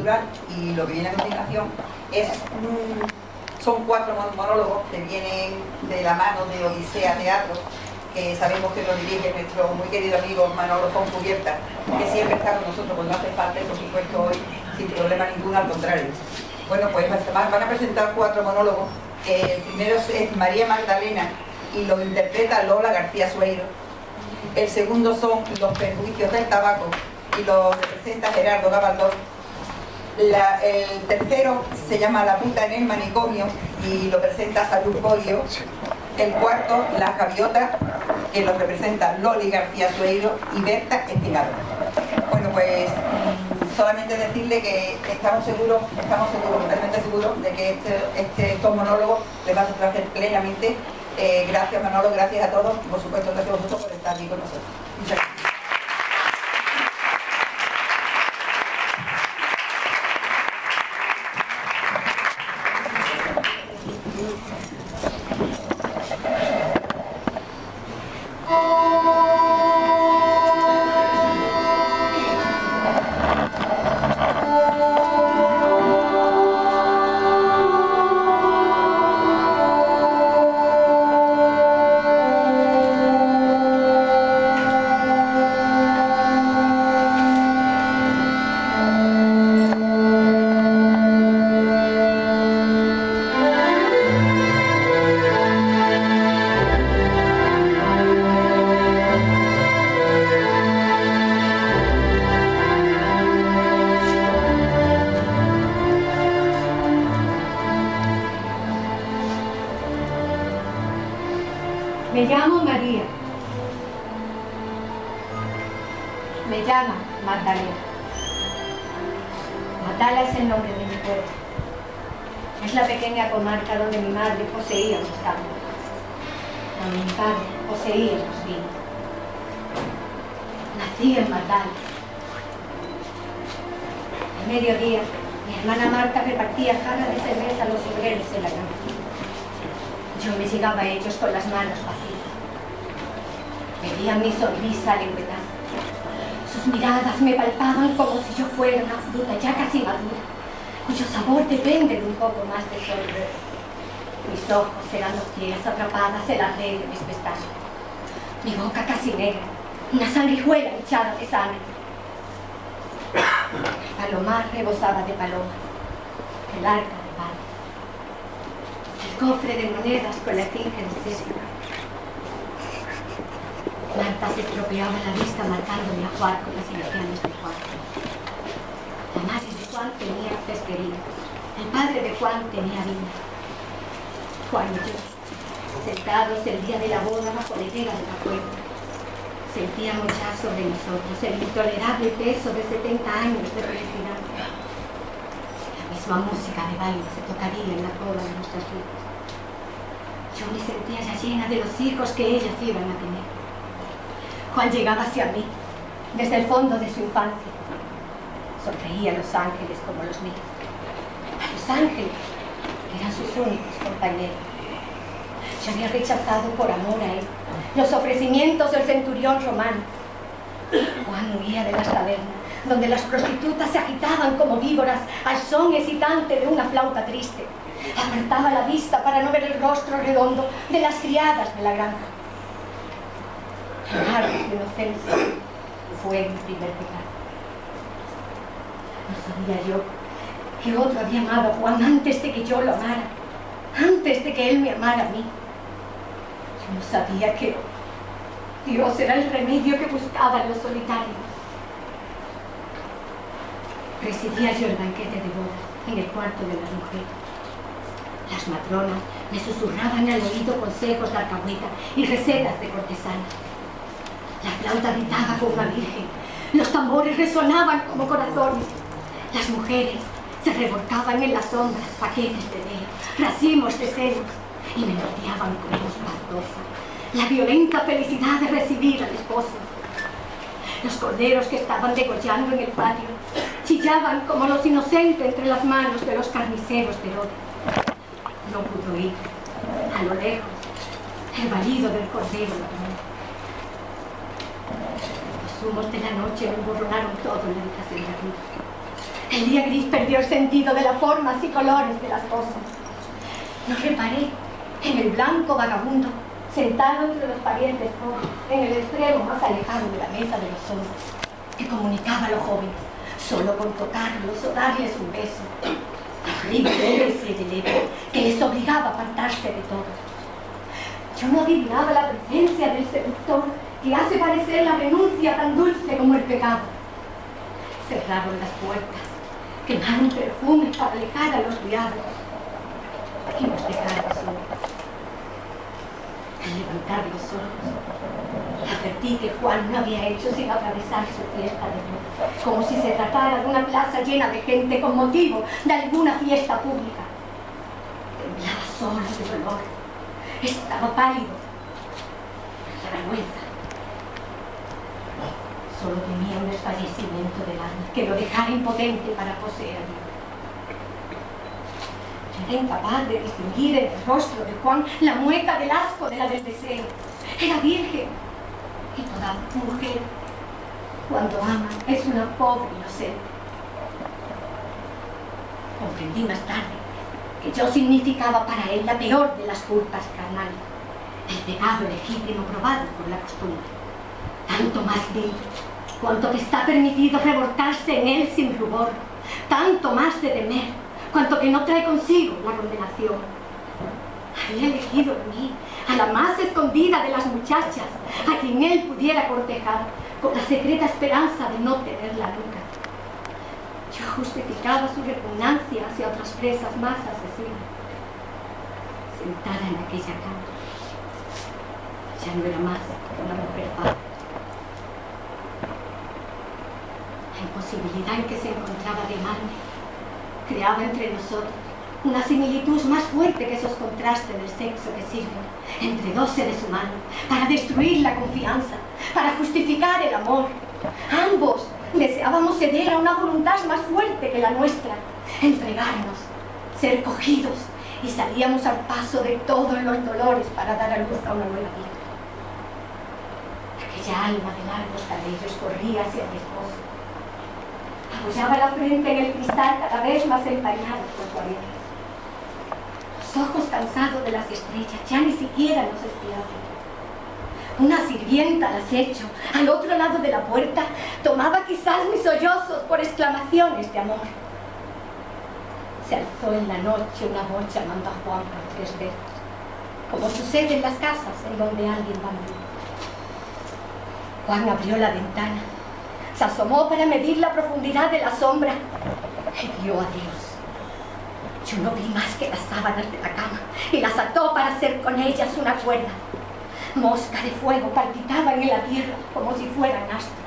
cultural. Y lo que viene a continuación son 4 monólogos que vienen de la mano de Odisea Teatro, que sabemos que lo dirige nuestro muy querido amigo Manolo Foncubierta, que siempre está con nosotros cuando hace falta, y por supuesto hoy sin problema ninguno, al contrario. Bueno, pues van a presentar 4 monólogos. El primero es María Magdalena y lo interpreta Lola García Sueiro. El segundo son Los perjuicios del tabaco y lo representa Gerardo Gabaldón. El tercero se llama La puta en el manicomio y lo presenta Salud Bodio. El cuarto, Las gaviotas, que lo representa Loli García Sueiro y Berta Espinado. Bueno, pues solamente decirle que estamos seguros, totalmente seguros de que estos monólogos les va a satisfacer plenamente. Gracias Manolo, gracias a todos y por supuesto gracias a vosotros por estar aquí con nosotros. Muchas gracias. Me llamo María. Me llama Magdalena. Matala es el nombre de mi pueblo. Es la pequeña comarca donde mi madre poseía los campos, donde mi padre poseía los vinos. Nací en Matala. Al mediodía, mi hermana Marta repartía jarras de cerveza a los obreros en la cama. Yo me llegaba a ellos con las manos vacías. Veían mi sonrisa al empezar. Sus miradas me palpaban como si yo fuera una fruta ya casi madura, cuyo sabor depende de un poco más de sol. Mis ojos eran nocieras atrapadas en la red de mis pestañas. Mi boca casi negra, una sanguijuela hinchada de sangre. El palomar rebosaba de palomas, el arca de pan. El cofre de monedas con la esfinge en césped. Marta se estropeaba la vista marcándome a Juan con las iniciales de Juan. La madre de Juan tenía pesquería, el padre de Juan tenía vino. Juan y yo, sentados el día de la boda bajo la higuera de la puerta, sentíamos ya sobre nosotros el intolerable peso de 70 años de felicidad. La misma música de baile se tocaría en la cola de nuestras vidas. Yo me sentía ya llena de los hijos que ellas iban a tener. Juan llegaba hacia mí, desde el fondo de su infancia. Sonreía a los ángeles como los míos. Los ángeles eran sus únicos compañeros. Yo había rechazado por amor a él los ofrecimientos del centurión romano. Juan huía de las tabernas, donde las prostitutas se agitaban como víboras al son excitante de una flauta triste. Apartaba la vista para no ver el rostro redondo de las criadas de la granja. Amar de inocencia fue mi primer pecado. No sabía yo que otro había amado a Juan antes de que yo lo amara, antes de que él me amara a mí. Yo no sabía que Dios era el remedio que buscaban los solitarios. Presidía yo el banquete de bodas en el cuarto de las mujeres. Las matronas me susurraban al oído consejos de alcahueta y recetas de cortesana. La flauta gritaba como una virgen, los tambores resonaban como corazones. Las mujeres se revolcaban en las sombras paquetes de velo, racimos de celos, y me merodeaban con voz pastosa la violenta felicidad de recibir al esposo. Los corderos que estaban degollando en el patio chillaban como los inocentes entre las manos de los carniceros de Herodes. No pudo oír, a lo lejos, el balido del cordero ladrón. Los humos de la noche emborronaron todo en la habitación de arriba. El día gris perdió el sentido de las formas y colores de las cosas. No reparé en el blanco vagabundo, sentado entre los parientes pobres, en el extremo más alejado de la mesa de los hombres, que comunicaba a los jóvenes, solo con tocarlos o darles un beso. Arriba de ese deleite que les obligaba a apartarse de todo. Yo no adivinaba la presencia del seductor que hace parecer la renuncia tan dulce como el pecado. Cerraron las puertas, quemaron perfumes para alejar a los diablos y nos dejaron solos. Al levantar los ojos, advertí que Juan no había hecho sino atravesar su fiesta de bodas, como si se tratara de una plaza llena de gente con motivo de alguna fiesta pública. Temblaba solo de dolor, estaba pálido, de vergüenza. Solo temía un desfallecimiento del alma que lo dejara impotente para poseer a Dios. Era incapaz de distinguir en el rostro de Juan la mueca del asco de la del deseo. Era virgen. Y toda mujer, cuando ama, es una pobre inocente. Comprendí más tarde que yo significaba para él la peor de las culpas carnales, el pecado legítimo probado por la costumbre. Tanto más vil, cuanto te está permitido revolcarse en él sin rubor, tanto más de temer, cuanto que no trae consigo la condenación. Había elegido en mí a la más escondida de las muchachas, a quien él pudiera cortejar, con la secreta esperanza de no tenerla nunca. Yo justificaba su repugnancia hacia otras presas más asesinas. Sentada en aquella cama, ya no era más que una mujer fácil. La imposibilidad en que se encontraba de amarme creaba entre nosotros una similitud más fuerte que esos contrastes del sexo que sirven entre dos seres humanos para destruir la confianza, para justificar el amor. Ambos deseábamos ceder a una voluntad más fuerte que la nuestra, entregarnos, ser cogidos, y salíamos al paso de todos los dolores para dar a luz a una nueva vida. Aquella alma de largos cabellos corría hacia mi esposo. Apoyaba la frente en el cristal cada vez más empañado por su aliento. Los ojos cansados de las estrellas ya ni siquiera nos espiaban. Una sirvienta al acecho, al otro lado de la puerta, tomaba quizás mis sollozos por exclamaciones de amor. Se alzó en la noche una voz llamando a Juan por 3 veces, como sucede en las casas en donde alguien va a morir. Juan abrió la ventana, se asomó para medir la profundidad de la sombra y vio a Dios. Yo no vi más que las sábanas de la cama y las ató para hacer con ellas una cuerda. Mosca de fuego palpitaban en la tierra como si fueran astros.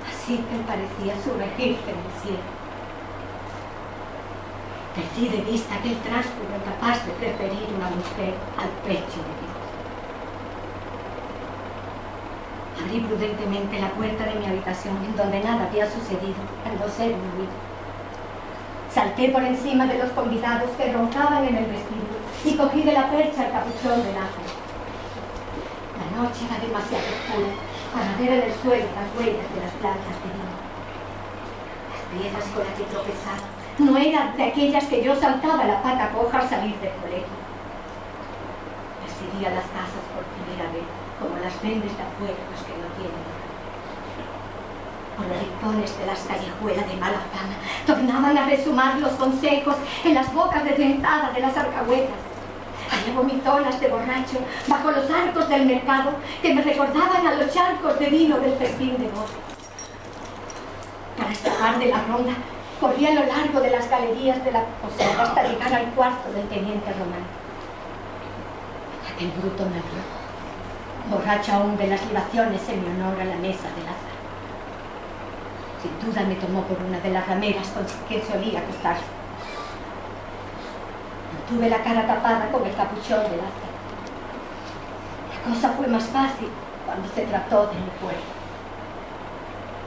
Así que parecía sumergirse en el cielo. Perdí de vista aquel tránsfugo capaz de preferir una mujer al pecho de Dios. Abrí prudentemente la puerta de mi habitación, en donde nada había sucedido, al no ser un ruido. Salté por encima de los convidados que roncaban en el vestíbulo y cogí de la percha el capuchón del ángel. La noche era demasiado oscura para ver en el suelo las huellas de las plantas de vino. Las piedras con las que tropezaba no eran de aquellas que yo saltaba la pata coja al salir del colegio. Percibí a las casas por primera vez, como las ven desde afuera los que no tienen nada. Por los rincones de las callejuelas de mala fama tornaban a resumar los consejos en las bocas desdentadas de las alcahuetas. Había vomitonas de borracho bajo los arcos del mercado que me recordaban a los charcos de vino del festín de boda. Para escapar de la ronda, corrí a lo largo de las galerías de la posada hasta llegar al cuarto del teniente Román. Aquel bruto me vio, borracho aún de las libaciones en mi honor a la mesa de Lázaro. Sin duda me tomó por una de las rameras con que solía acostarse. Tuve la cara tapada con el capuchón de Lázaro. La cosa fue más fácil cuando se trató de mi cuerpo.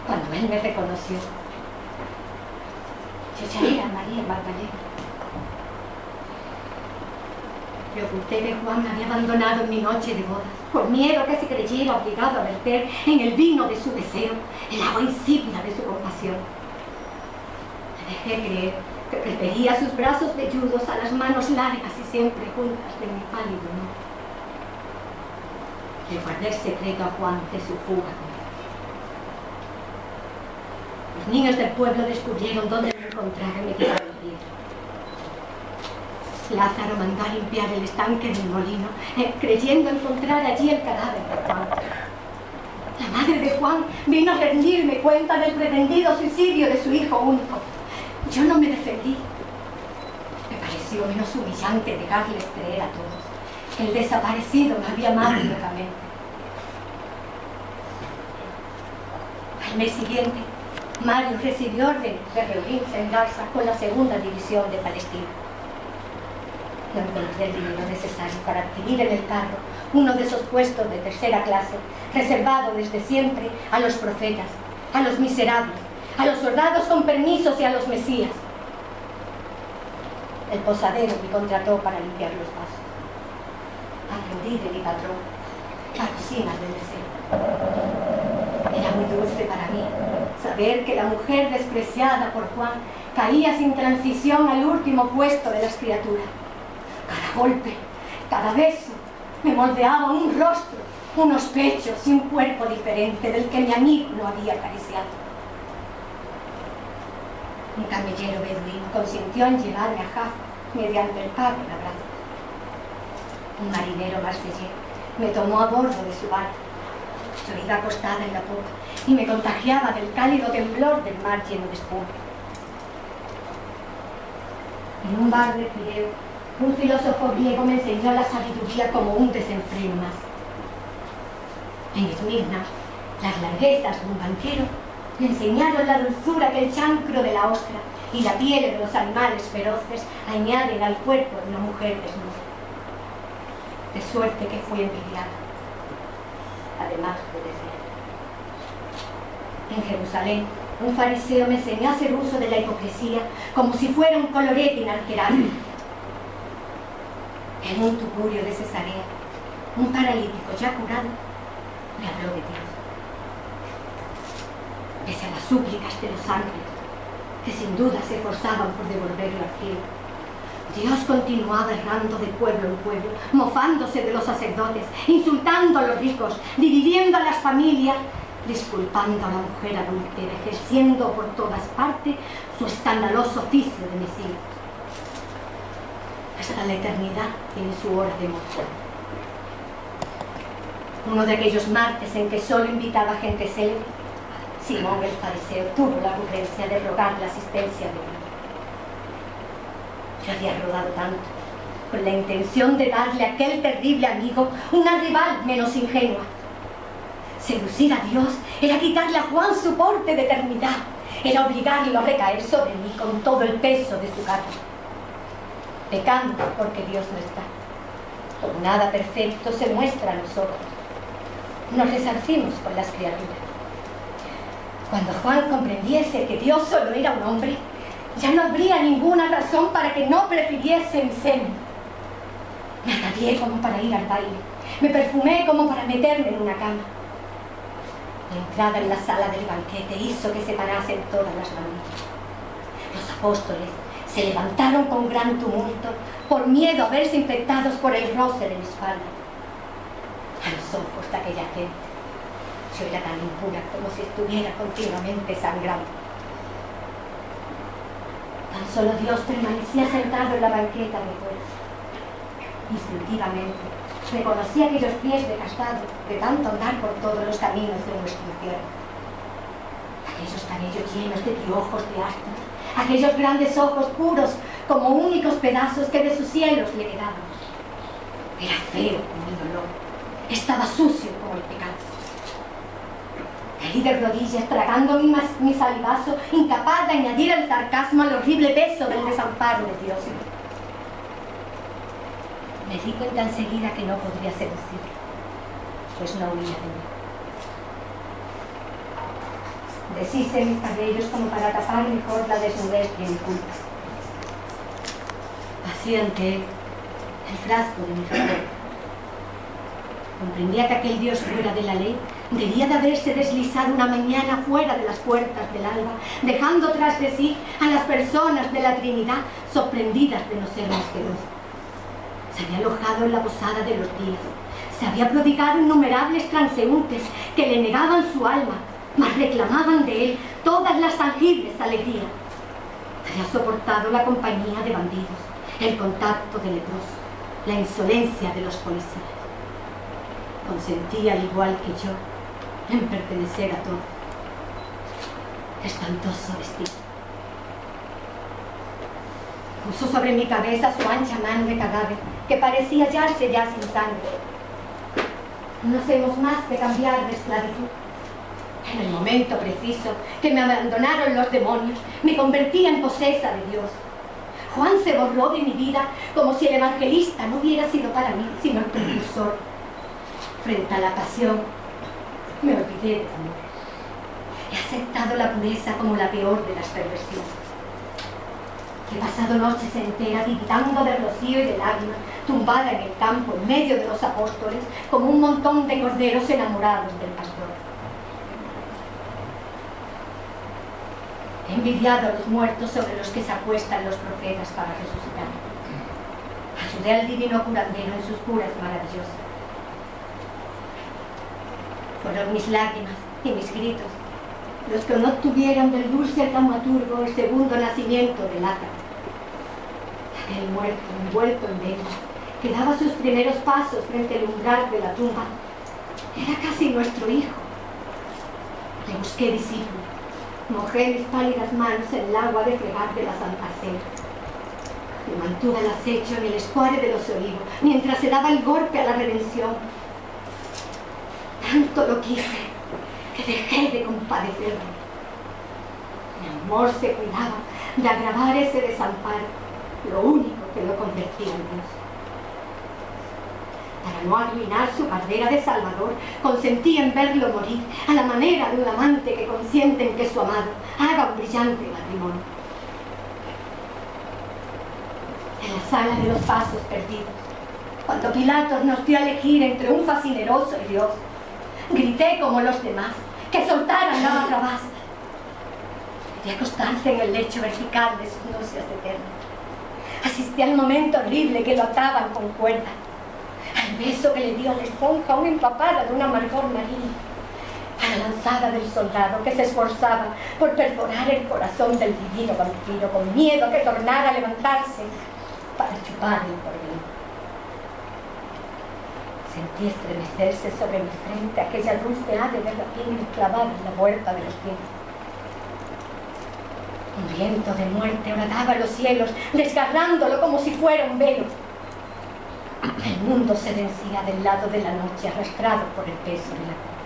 Cuando él me reconoció, yo ya era María Magdalena. Le oculté que Juan me había abandonado en mi noche de bodas, por miedo a que se creyera obligado a verter en el vino de su deseo el agua insípida de su compasión. Dejé creer que prefería sus brazos velludos a las manos largas y siempre juntas de mi pálido amor. Le guardé el secreto a Juan de su fuga. Los niños del pueblo descubrieron dónde me encontraba y me quitaron el libro. Lázaro mandó a limpiar el estanque del molino, creyendo encontrar allí el cadáver de Juan. La madre de Juan vino a rendirme cuenta del pretendido suicidio de su hijo único. Yo no me defendí. Me pareció menos humillante dejarles creer a todos que el desaparecido me había amado locamente. Al mes siguiente, Mario recibió orden de reunirse en Gaza con la segunda división de Palestina. No encontré el dinero necesario para adquirir en el carro uno de esos puestos de tercera clase, reservado desde siempre a los profetas, a los miserables, a los soldados con permisos y a los mesías. El posadero me contrató para limpiar los vasos. Aprendí de mi patrón la cocina del deseo. Era muy dulce para mí saber que la mujer despreciada por Juan caía sin transición al último puesto de las criaturas. Cada golpe, cada beso, me moldeaba un rostro, unos pechos y un cuerpo diferente del que mi amigo no había acariciado. Un camellero beduino consintió en llevarme a Jaffa mediante el pago en abrazo. Un marinero marsellés me tomó a bordo de su barco. Yo iba acostada en la popa y me contagiaba del cálido temblor del mar lleno de espuma. En un bar de Pireo, un filósofo griego me enseñó la sabiduría como un desenfreno más. En Esmirna, las larguezas de un banquero me enseñaron la dulzura que el chancro de la ostra y la piel de los animales feroces añaden al cuerpo de una mujer desnuda. De suerte que fui envidiada, además de desear. En Jerusalén, un fariseo me enseñó a hacer uso de la hipocresía como si fuera un colorete inalterable. En un tugurio de Cesarea, un paralítico ya curado me habló de Dios. Pese a las súplicas de los ángeles, que sin duda se esforzaban por devolverlo al cielo, Dios continuaba errando de pueblo en pueblo, mofándose de los sacerdotes, insultando a los ricos, dividiendo a las familias, disculpando a la mujer adúltera, ejerciendo por todas partes su escandaloso oficio de Mesías. Hasta la eternidad tiene su hora de muerte. Uno de aquellos martes en que solo invitaba gente célebre, Simón el fariseo tuvo la ocurrencia de rogar la asistencia de Dios. Yo había rodado tanto, con la intención de darle a aquel terrible amigo una rival menos ingenua. Seducir a Dios era quitarle a Juan su porte de eternidad, era obligarlo a recaer sobre mí con todo el peso de su cargo. Pecamos porque Dios no está. Como nada perfecto se muestra a nosotros. Nos resarcimos con las criaturas. Cuando Juan comprendiese que Dios solo era un hombre, ya no habría ninguna razón para que no prefiriese mi seno. Me atavié como para ir al baile, me perfumé como para meterme en una cama. La entrada en la sala del banquete hizo que se parasen todas las familias. Los apóstoles se levantaron con gran tumulto por miedo a verse infectados por el roce de mi espalda. A los ojos de aquella gente, yo era tan impura como si estuviera continuamente sangrando. Tan solo Dios permanecía sentado en la banqueta de fuera. Instintivamente reconocí aquellos pies desgastados de tanto andar por todos los caminos de nuestro infierno. Aquellos cabellos llenos de piojos de astros, aquellos grandes ojos puros como únicos pedazos que de sus cielos le heredábamos. Era feo como el dolor, estaba sucio como el pecado. Caí de rodillas tragando mi salivazo, incapaz de añadir el sarcasmo al horrible peso del desamparo de Dios. Me di cuenta enseguida que no podría seducirlo, pues no huía de mí. Deshice mis cabellos como para tapar mejor la desnudez de mi culpa. Vací ante él el frasco de mi recuerdo. Comprendía que aquel Dios fuera de la ley debía de haberse deslizado una mañana fuera de las puertas del alba, dejando tras de sí a las personas de la Trinidad sorprendidas de no ser más que dos. Se había alojado en la posada de los días, se había prodigado innumerables transeúntes que le negaban su alma, mas reclamaban de él todas las tangibles alegrías. Había soportado la compañía de bandidos, el contacto de leprosos, la insolencia de los policías. Consentía, al igual que yo, en pertenecer a todo. Espantoso destino. Puso sobre mi cabeza su ancha mano de cadáver, que parecía hallarse ya sin sangre. No hacemos más que cambiar de esclavitud. En el momento preciso que me abandonaron los demonios, me convertí en posesa de Dios. Juan se borró de mi vida como si el evangelista no hubiera sido para mí, sino el precursor. Frente a la pasión, me olvidé del amor. He aceptado la pureza como la peor de las perversiones. He pasado noches enteras tiritando de rocío y de lágrimas, tumbada en el campo, en medio de los apóstoles, como un montón de corderos enamorados del pastor. He envidiado a los muertos sobre los que se acuestan los profetas para resucitar. Ayudé al divino curandero en sus curas maravillosas. Fueron mis lágrimas y mis gritos los que no obtuvieron del dulce taumaturgo el segundo nacimiento de Lázaro. Aquel muerto, envuelto en velo, que daba sus primeros pasos frente al umbral de la tumba, era casi nuestro hijo. Le busqué discípulo, mojé mis pálidas manos en el agua de fregar de la Santa Cena. Me mantuve al acecho en el escuadre de los olivos, mientras se daba el golpe a la redención. Tanto lo quise, que dejé de compadecerme. Mi amor se cuidaba de agravar ese desamparo, lo único que lo convertía en Dios. Para no arruinar su carrera de Salvador, consentí en verlo morir a la manera de un amante que consiente en que su amado haga un brillante matrimonio. En la sala de los pasos perdidos, cuando Pilatos nos dio a elegir entre un fascineroso y Dios, grité como los demás, que soltaran la barrabás. Quería acostarse en el lecho vertical de sus náuseas eternas. Asistí al momento horrible que lo ataban con cuerda, al beso que le dio a la esponja una empapada de un amargor marino, a la lanzada del soldado que se esforzaba por perforar el corazón del divino vampiro con miedo a que tornara a levantarse para chuparle por mí. Sentí estremecerse sobre mi frente aquella dulce ave de rapina clavada en la puerta de los dientes. Un viento de muerte horadaba los cielos, desgarrándolo como si fuera un velo. El mundo se vencía del lado de la noche, arrastrado por el peso de la cruz.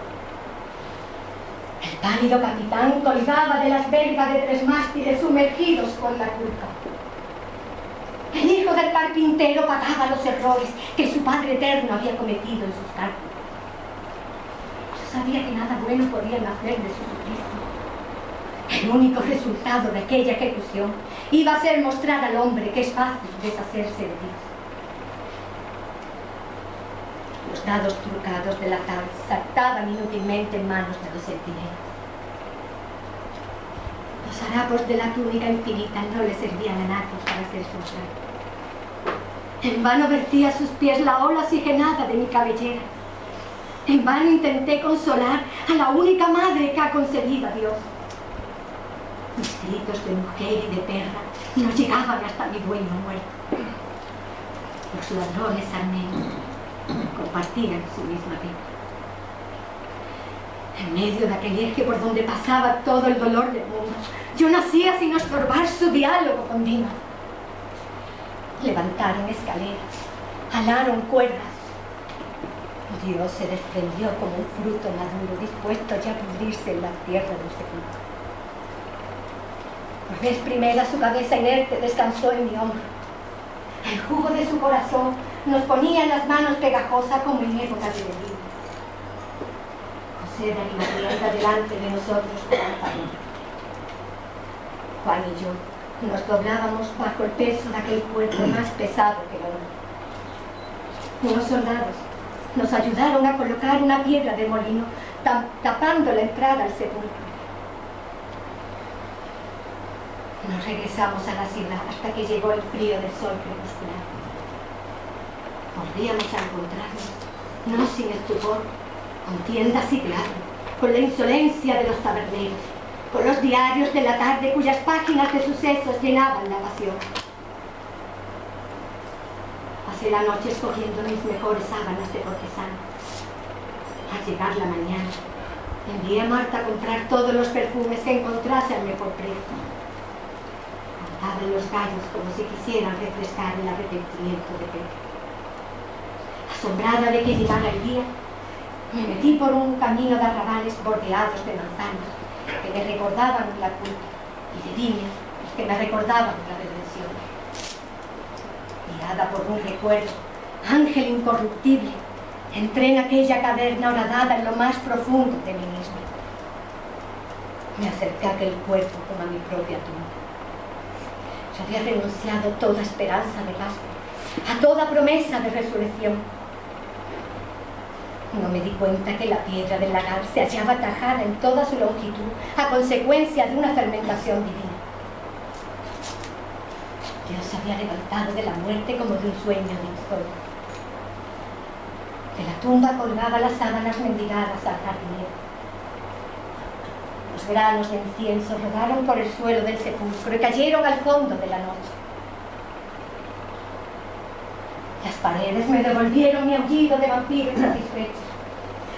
El pálido capitán colgaba de las vergas de 3 mástiles sumergidos por la culpa. El hijo del carpintero pagaba los errores que su Padre Eterno había cometido en sus cálculos. Yo sabía que nada bueno podía nacer de su suplicio. El único resultado de aquella ejecución iba a ser mostrar al hombre que es fácil deshacerse de Dios. Los dados trucados del altar saltaban inútilmente en manos de los centinelas. Los harapos de la túnica infinita no le servían a nadie para hacer su traje. En vano vertía a sus pies la ola oxigenada de mi cabellera. En vano intenté consolar a la única madre que ha concebido a Dios. Mis gritos de mujer y de perra no llegaban hasta mi dueño muerto. Los ladrones armenios compartían su misma vida. En medio de aquel eje por donde pasaba todo el dolor del mundo, yo nacía sin estorbar su diálogo con Dios. Levantaron escaleras, alaron cuerdas. Dios se desprendió como un fruto maduro, dispuesto ya a pudrirse en la tierra del sepulcro. Por vez primera su cabeza inerte descansó en mi hombro. El jugo de su corazón nos ponía en las manos pegajosas como en época de delito. José de Arimatea delante de nosotros como familia. Juan y yo nos doblábamos bajo el peso de aquel cuerpo más pesado que el hombre. Unos soldados Nos ayudaron a colocar una piedra de molino, tapando la entrada al sepulcro. Nos regresamos a la ciudad hasta que llegó el frío del sol crepuscular. Volvíamos a encontrarnos, no sin estupor, con tiendas y teatro, con la insolencia de los taberneros, con los diarios de la tarde cuyas páginas de sucesos llenaban la pasión. Pasé la noche escogiendo mis mejores sábanas de cortesano. Al llegar la mañana, envié a Marta a comprar todos los perfumes que encontrase al mejor precio. Cantaban los gallos como si quisieran refrescar el arrepentimiento de Pepe. Asombrada de que llegara el día, me metí por un camino de arrabales bordeados de manzanas que me recordaban la culpa y de viñas que me recordaban la redención. Guiada por un recuerdo, ángel incorruptible, entré en aquella caverna horadada en lo más profundo de mí misma. Me acerqué a aquel cuerpo como a mi propia tumba. Yo había renunciado a toda esperanza de Pascua, a toda promesa de resurrección. No me di cuenta que la piedra del lagar se hallaba tajada en toda su longitud a consecuencia de una fermentación divina. Dios se había levantado de la muerte como de un sueño de historia. De la tumba colgaba las sábanas mendigadas al jardinero. Los granos de incienso rodaron por el suelo del sepulcro y cayeron al fondo de la noche. Las paredes me devolvieron mi aullido de vampiro insatisfecho.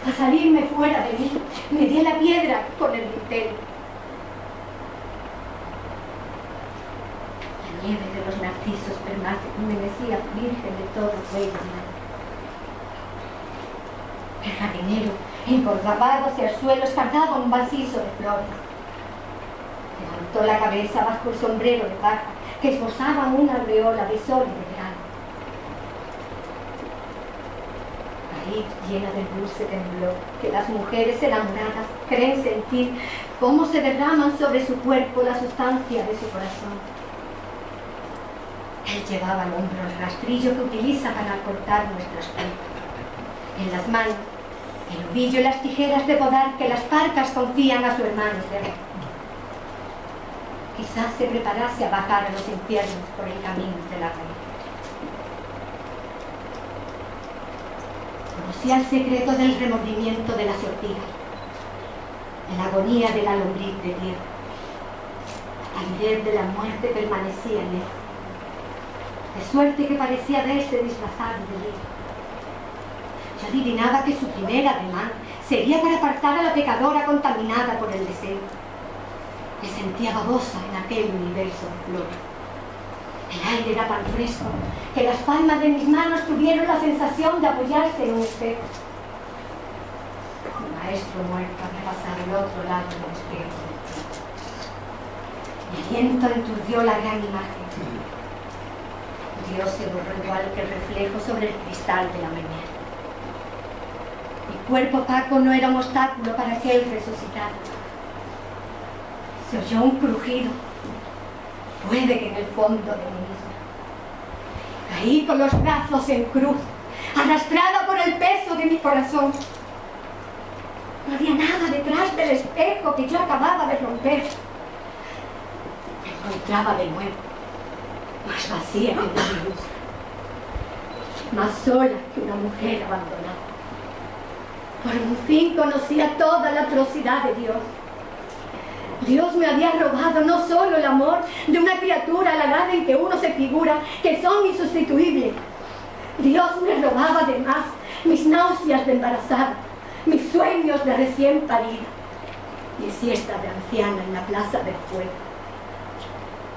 Al salirme fuera de mí, me di a la piedra con el dintel. La nieve de los narcisos permanecía virgen de todo cuello y mano. El jardinero, encorvado hacia el suelo, escardaba un macizo de flores. Levantó la cabeza bajo el sombrero de paja que esbozaba una aureola de sol y de verano. Ahí, llena de dulce temblor, que las mujeres enamoradas creen sentir cómo se derraman sobre su cuerpo la sustancia de su corazón. Él llevaba al hombro el rastrillo que utiliza para cortar nuestras cuerdas. En las manos, el ovillo y las tijeras de podar que las parcas confían a su hermano Terra. Quizás se preparase a bajar a los infiernos por el camino de la raíz. Conocía el secreto del remordimiento de las ortigas, de la agonía de la lombriz de tierra. La palidez de la muerte permanecía en él, de suerte que parecía verse disfrazado de vida. Yo adivinaba que su primer ademán sería para apartar a la pecadora contaminada por el deseo. Me sentía babosa en aquel universo de flores. El aire era tan fresco que las palmas de mis manos tuvieron la sensación de apoyarse en un espejo. Mi maestro muerto había pasado al otro lado del espejo. Mi aliento enturbió la gran imagen. Dios se borró igual que el reflejo sobre el cristal de la mañana. Mi cuerpo opaco no era un obstáculo para que él resucitara. Se oyó un crujido, puede que en el fondo de mí misma. Caí con los brazos en cruz, arrastrada por el peso de mi corazón. No había nada detrás del espejo que yo acababa de romper. Me encontraba de nuevo, más vacía que una luz, más sola que una mujer abandonada. Por fin conocía toda la atrocidad de Dios. Dios me había robado no solo el amor de una criatura halagada en que uno se figura que son insustituibles. Dios me robaba además mis náuseas de embarazada, mis sueños de recién parida, mi siesta de anciana en la plaza del fuego,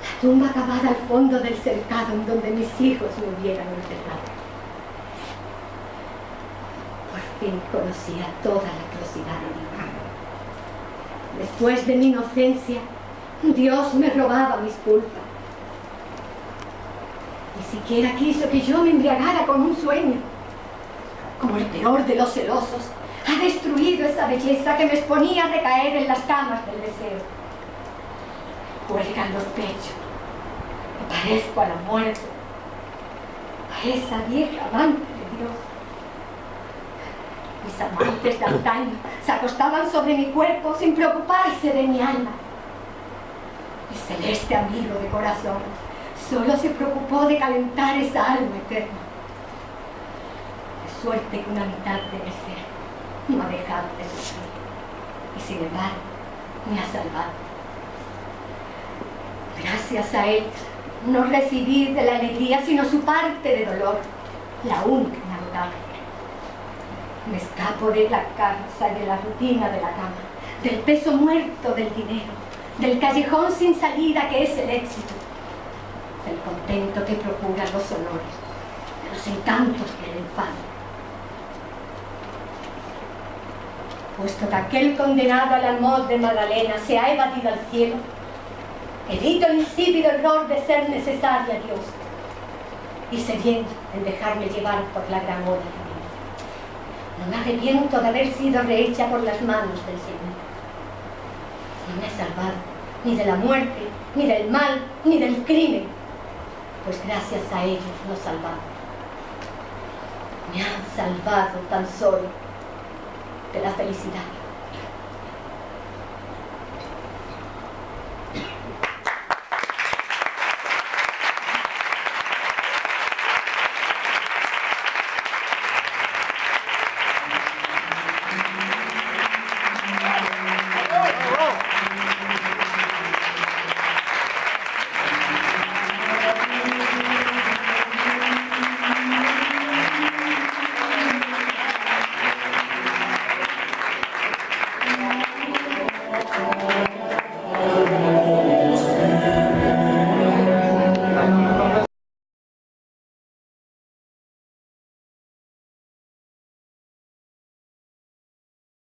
la tumba cavada al fondo del cercado en donde mis hijos me hubieran enterrado. Por fin conocía toda la atrocidad de Dios. Después de mi inocencia, Dios me robaba mis culpas. Ni siquiera quiso que yo me embriagara con un sueño. Como el peor de los celosos, ha destruido esa belleza que me exponía a recaer en las camas del deseo. Cuelgan los pechos, me parezco a la muerte, a esa vieja amante de Dios. Mis amantes de antaño se acostaban sobre mi cuerpo sin preocuparse de mi alma. Mi celeste amigo de corazón solo se preocupó de calentar esa alma eterna. De suerte que una mitad de mi ser no ha dejado de sufrir, y sin embargo me ha salvado. Gracias a él no recibí de la alegría sino su parte de dolor, la única inagotable. Me escapo de la casa y de la rutina de la cama, del peso muerto del dinero, del callejón sin salida que es el éxito, del contento que procuran los honores, de los encantos del infame. Puesto que aquel condenado al amor de Magdalena se ha evadido al cielo, evito el insípido error de ser necesaria a Dios y cediendo en dejarme llevar por la gran ola divina. No me arrepiento de haber sido rehecha por las manos del Señor. No me ha salvado ni de la muerte, ni del mal, ni del crimen, pues gracias a ellos nos salvamos. Me han salvado tan solo de la felicidad.